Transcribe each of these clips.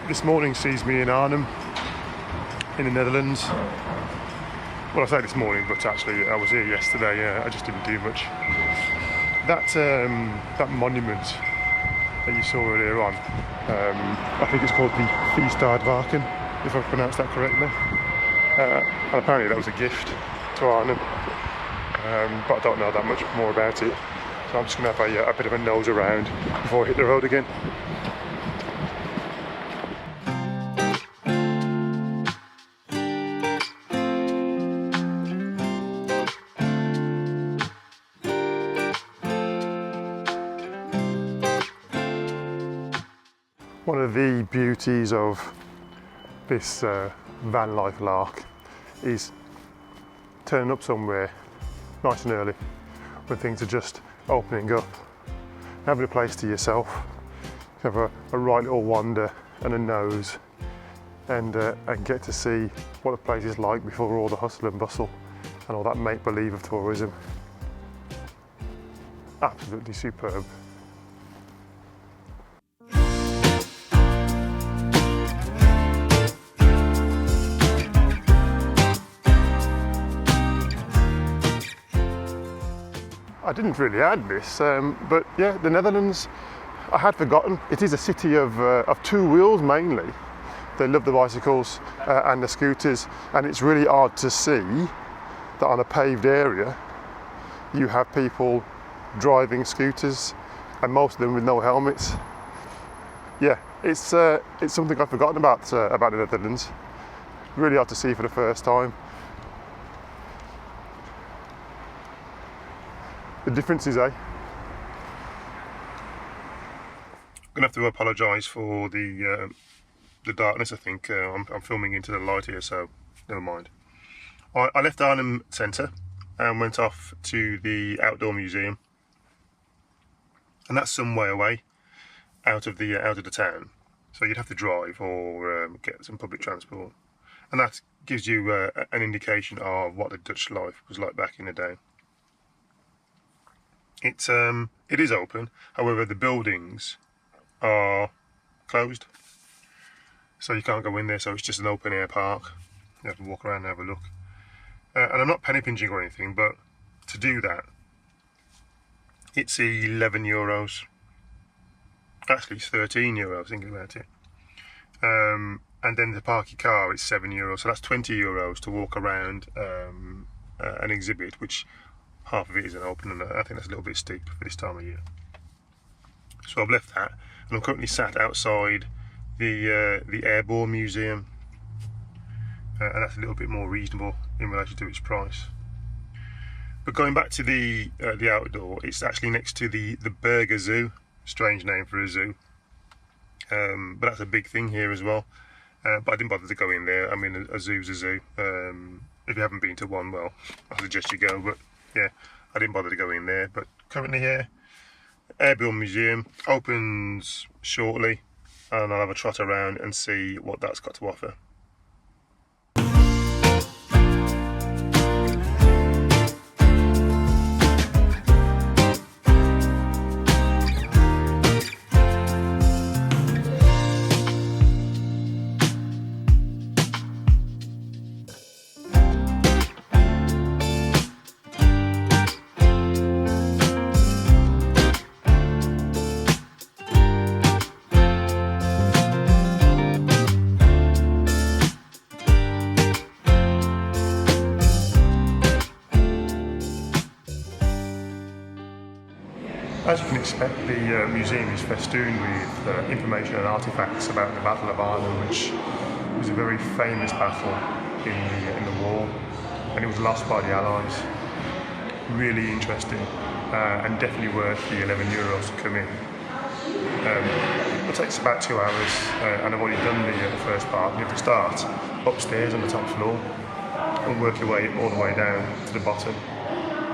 this morning sees me in Arnhem, in the Netherlands. Well, I say this morning, but actually I was here yesterday. I just didn't do much. That monument that you saw earlier on, I think it's called the Feestadvarken, if I pronounced that correctly. And apparently that was a gift to Arnhem, but I don't know that much more about it. So I'm just going to have a bit of a nose around before I hit the road again. One of the beauties of this van life lark is turning up somewhere nice and early when things are just opening up, having a place to yourself, have a right little wander and a nose, and get to see what the place is like before all the hustle and bustle and all that make-believe of tourism. Absolutely superb. I didn't really add this, but yeah, the Netherlands, I had forgotten. It is a city of two wheels mainly. They love the bicycles and the scooters, and it's really odd to see that on a paved area you have people driving scooters, and most of them with no helmets. Yeah, it's something I've forgotten about the Netherlands. Really odd to see for the first time. The differences, eh? I'm gonna have to apologise for the darkness. I think I'm filming into the light here, so never mind. I left Arnhem Centre and went off to the outdoor museum, and that's some way away out of the town. So you'd have to drive or get some public transport, and that gives you an indication of what the Dutch life was like back in the day. It is open, however the buildings are closed, so you can't go in there, so it's just an open air park. You have to walk around and have a look. And I'm not penny pinching or anything, but to do that, it's €11. Actually, it's €13 thinking about it. And then to park your car, it's €7, so that's €20 to walk around an exhibit, which half of it isn't open, and I think that's a little bit steep for this time of year. So I've left that, and I'm currently sat outside the Airborne Museum, and that's a little bit more reasonable in relation to its price. But going back to the outdoor, it's actually next to the Burger Zoo. Strange name for a zoo, but that's a big thing here as well. But I didn't bother to go in there. I mean, a zoo's a zoo. If you haven't been to one, well, I suggest you go, but yeah, I didn't bother to go in there. But currently here, Airborne Museum opens shortly, and I'll have a trot around and see what that's got to offer. As you can expect, the museum is festooned with information and artefacts about the Battle of Arnhem, which was a very famous battle in the war, and it was lost by the Allies. Really interesting, and definitely worth the €11 to come in. It takes about 2 hours, and I've already done the first part. You have to start upstairs on the top floor and work your way all the way down to the bottom.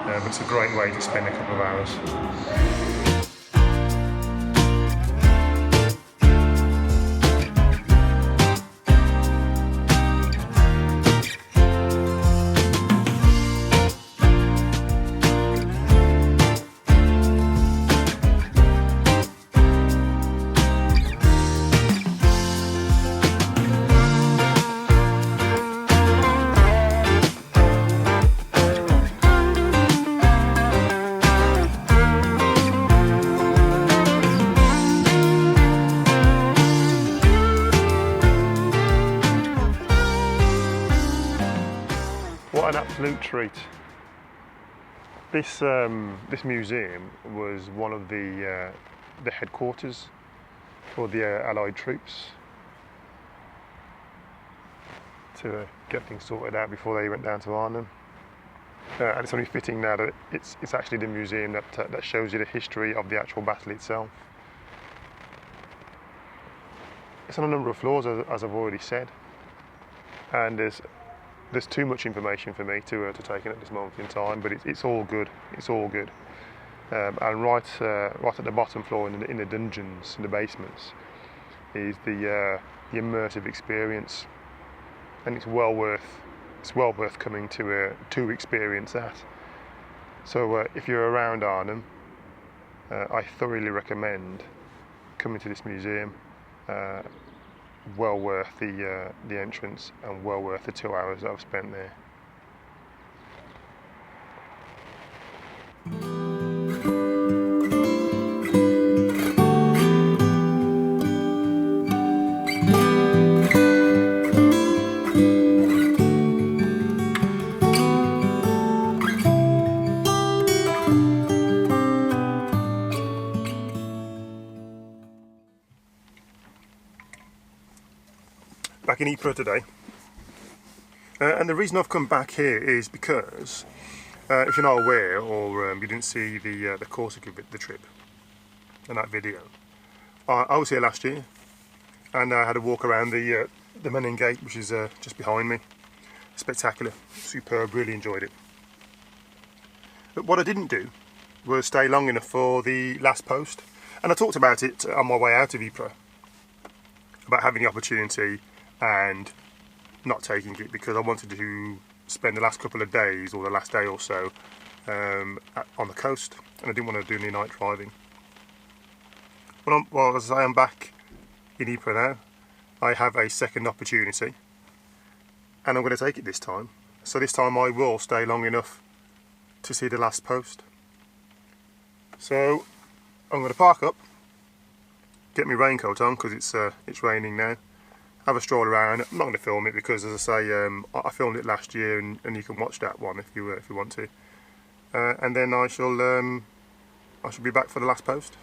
But it's a great way to spend a couple of hours. absolute treat. This museum was one of the headquarters for the Allied troops to get things sorted out before they went down to Arnhem. And it's only fitting now that it's actually the museum that shows you the history of the actual battle itself. It's on a number of floors, as I've already said, and there's too much information for me to take in at this moment in time. But it's all good. It's all good. And right at the bottom floor, in the dungeons, in the basements, is the immersive experience, and it's well worth coming to experience that. So if you're around Arnhem, I thoroughly recommend coming to this museum. Well worth the entrance, and well worth the 2 hours that I've spent there. Back in Ypres today, and the reason I've come back here is because if you're not aware, or you didn't see the Corsica the trip in that video, I was here last year, and I had a walk around the Menin Gate, which is just behind me. Spectacular, superb, really enjoyed it. But what I didn't do was stay long enough for the last post, and I talked about it on my way out of Ypres, about having the opportunity and not taking it, because I wanted to spend the last couple of days, or the last day or so, on the coast, and I didn't want to do any night driving. Well, as I am back in Ypres now, I have a second opportunity, and I'm going to take it this time. So this time I will stay long enough to see the last post. So I'm going to park up, get my raincoat on because it's raining now, have a stroll around. I'm not going to film it because, as I say, I filmed it last year, and you can watch that one if you want to. And then I shall be back for the last post.